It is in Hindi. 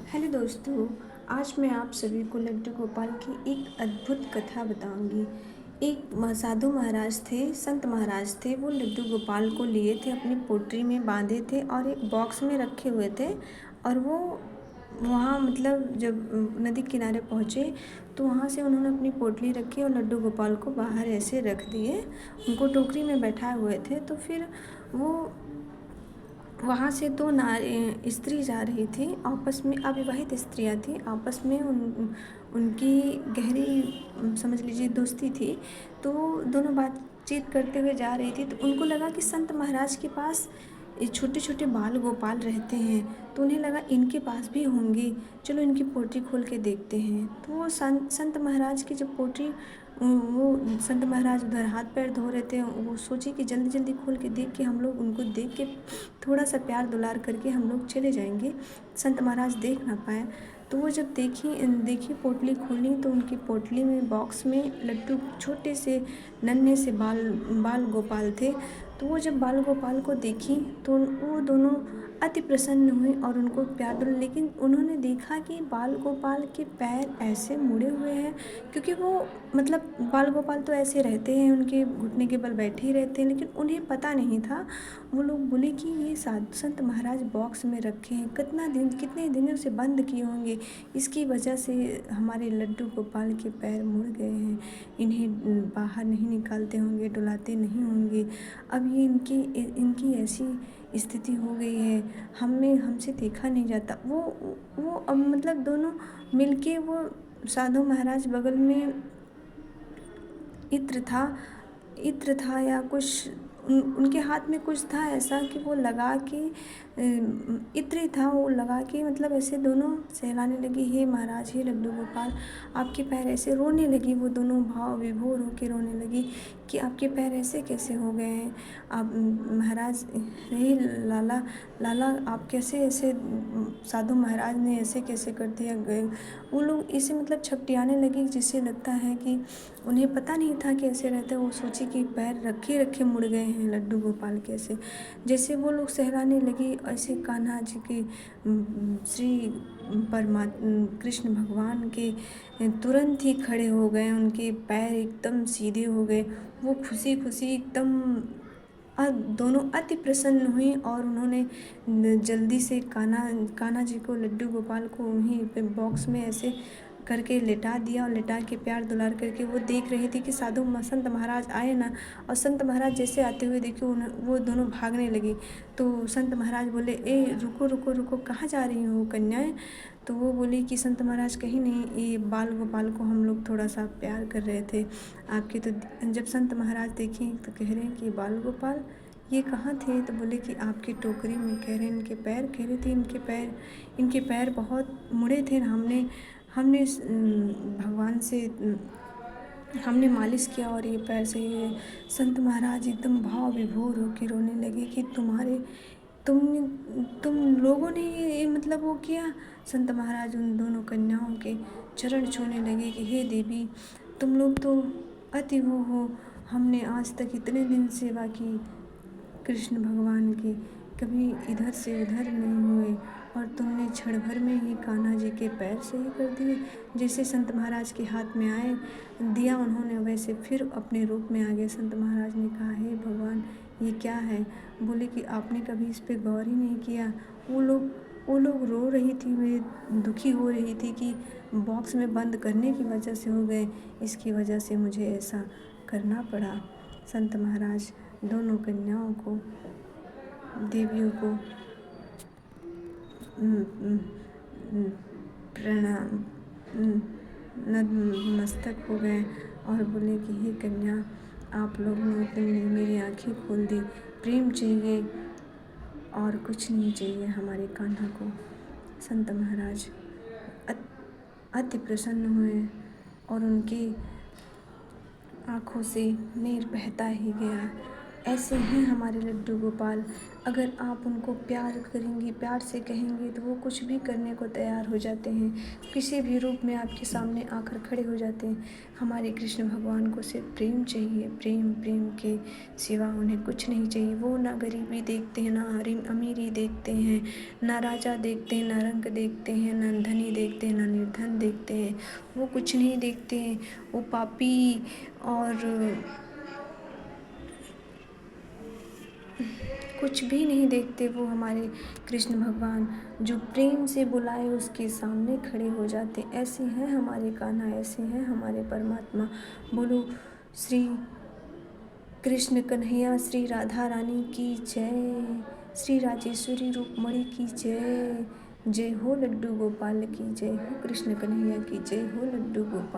हेलो दोस्तों। आज मैं आप सभी को लड्डू गोपाल की एक अद्भुत कथा बताऊंगी। एक साधु महाराज थे, संत महाराज थे। वो लड्डू गोपाल को लिए थे, अपनी पोटरी में बांधे थे और एक बॉक्स में रखे हुए थे। और वो वहाँ मतलब जब नदी किनारे पहुँचे तो वहाँ से उन्होंने अपनी पोटली रखी और लड्डू गोपाल को बाहर ऐसे रख दिए। उनको टोकरी में बैठाए हुए थे। तो फिर वो वहाँ से दो स्त्री जा रही थी, आपस में अविवाहित स्त्रियाँ थी। आपस में उनकी गहरी समझ लीजिए दोस्ती थी। तो दोनों बातचीत करते हुए जा रही थी तो उनको लगा कि संत महाराज के पास ये छोटे छोटे बाल गोपाल रहते हैं। तो उन्हें लगा इनके पास भी होंगे, चलो इनकी पोटरी खोल के देखते हैं। तो वो संत महाराज की जब पोटरी वो संत महाराज उधर हाथ पैर धो रहे थे, वो सोचे कि जल्दी जल्दी खोल के देख के हम लोग उनको देख के थोड़ा सा प्यार दुलार करके हम लोग चले जाएंगे, संत महाराज देख ना पाए। तो वो जब देखी पोटली खोली तो उनकी पोटली में बॉक्स में लड्डू छोटे से नन्हे से बाल गोपाल थे। तो वो जब बाल गोपाल को देखी तो वो दोनों अति प्रसन्न हुई और उनको प्यार दिला। लेकिन उन्होंने देखा कि बाल गोपाल के पैर ऐसे मुड़े हुए हैं, क्योंकि वो मतलब बाल गोपाल तो ऐसे रहते हैं, उनके घुटने के बल बैठे ही रहते हैं। लेकिन उन्हें पता नहीं था। वो लोग बोले कि ये साधु संत महाराज बॉक्स में रखे हैं, कितने दिनों से बंद किए होंगे, इसकी वजह से हमारे लड्डू गोपाल के पैर मुड़ गए हैं। इन्हें बाहर नहीं निकालते होंगे, डुलाते नहीं होंगे। अब ये इनकी ऐसी स्थिति हो गई है, हमसे देखा नहीं जाता। वो अब मतलब दोनों मिलके वो साधु महाराज बगल में इत्र था इत्र था या कुछ उनके हाथ में कुछ था ऐसा कि वो लगा के इत्र ही था, वो लगा के मतलब ऐसे दोनों सहलाने लगी, हे महाराज, हे लड्डू गोपाल, आपके पैर ऐसे। रोने लगी वो दोनों, भाव विभोर होकर रोने लगी कि आपके पैर ऐसे कैसे हो गए हैं आप महाराज, हे लाला लाला, आप कैसे ऐसे, साधु महाराज ने ऐसे कैसे कर दिया। वो लोग इसे मतलब छपटियाने लगी, जिससे लगता है कि उन्हें पता नहीं था कि ऐसे रहते। वो सोचे कि पैर रखे रखे मुड़ गए हैं लड्डू गोपाल के ऐसे। जैसे वो लोग सहलाने लगी ऐसे कान्हा जी के श्री कृष्ण भगवान के तुरंत ही खड़े हो गए, उनके पैर एकदम सीधे हो गए। वो खुशी खुशी एकदम दोनों अति प्रसन्न हुई और उन्होंने जल्दी से कान्हा जी को, लड्डू गोपाल को वहीं पे बॉक्स में ऐसे करके लेटा दिया और लेटा के प्यार दुलार करके वो देख रही थी कि संत महाराज आए ना। और संत महाराज जैसे आते हुए देखे वो दोनों भागने लगी। तो संत महाराज बोले, ए रुको रुको रुको, कहाँ जा रही हो कन्याएं। तो वो बोली कि संत महाराज कहीं नहीं, ये बाल गोपाल को हम लोग थोड़ा सा प्यार कर रहे थे आपके। तो जब संत महाराज देखें तो कह रहे हैं कि बाल गोपाल ये कहाँ थे। तो बोले कि आपकी टोकरी में। कह रहे हैं इनके पैर। कह रहे थे इनके पैर बहुत मुड़े थे। हमने हमने भगवान से हमने मालिश किया और ये पैर से। संत महाराज एकदम भाव विभोर होकर रोने लगे कि तुम तुम लोगों ने ये मतलब वो किया। संत महाराज उन दोनों कन्याओं के चरण छूने लगे कि हे देवी, तुम लोग तो अति वो हो, हमने आज तक इतने दिन सेवा की कृष्ण भगवान की, कभी इधर से उधर नहीं हुए, और तुमने क्षण भर में ही कान्हा जी के पैर सही कर दिए। जैसे संत महाराज के हाथ में आए दिया उन्होंने, वैसे फिर अपने रूप में आ गए। संत महाराज ने कहा, हे भगवान, ये क्या है। बोले कि आपने कभी इस पे गौर ही नहीं किया। वो लोग रो रही थी, वे दुखी हो रही थी कि बॉक्स में बंद करने की वजह से हो गए, इसकी वजह से मुझे ऐसा करना पड़ा। संत महाराज दोनों कन्याओं को, देवियों को प्रणाम नतमस्तक हो गए और बोले कि हे कन्या, आप लोगों ने मेरी आँखें खोल दी। प्रेम चाहिए और कुछ नहीं चाहिए हमारे कान्हा को। संत महाराज अति प्रसन्न हुए और उनकी आँखों से नीर बहता ही गया। ऐसे हैं हमारे लड्डू गोपाल। अगर आप उनको प्यार करेंगी, प्यार से कहेंगी तो वो कुछ भी करने को तैयार हो जाते हैं। किसी भी रूप में आपके सामने आकर खड़े हो जाते हैं। हमारे कृष्ण भगवान को सिर्फ प्रेम चाहिए, प्रेम, प्रेम के सिवा उन्हें कुछ नहीं चाहिए। वो ना गरीबी देखते हैं, ना अमीरी देखते हैं, ना राजा देखते हैं, ना रंग देखते हैं, ना धनी देखते हैं, ना निर्धन देखते हैं। वो कुछ नहीं देखते हैं। वो पापी और कुछ भी नहीं देखते वो हमारे कृष्ण भगवान। जो प्रेम से बुलाए उसके सामने खड़े हो जाते। ऐसे हैं हमारे कान्हा, ऐसे हैं हमारे परमात्मा। बोलो श्री कृष्ण कन्हैया, श्री राधा रानी की जय, श्री राजेश्वरी रूपमणि की जय। जय हो लड्डू गोपाल की, जय हो कृष्ण कन्हैया की, जय हो लड्डू गोपाल।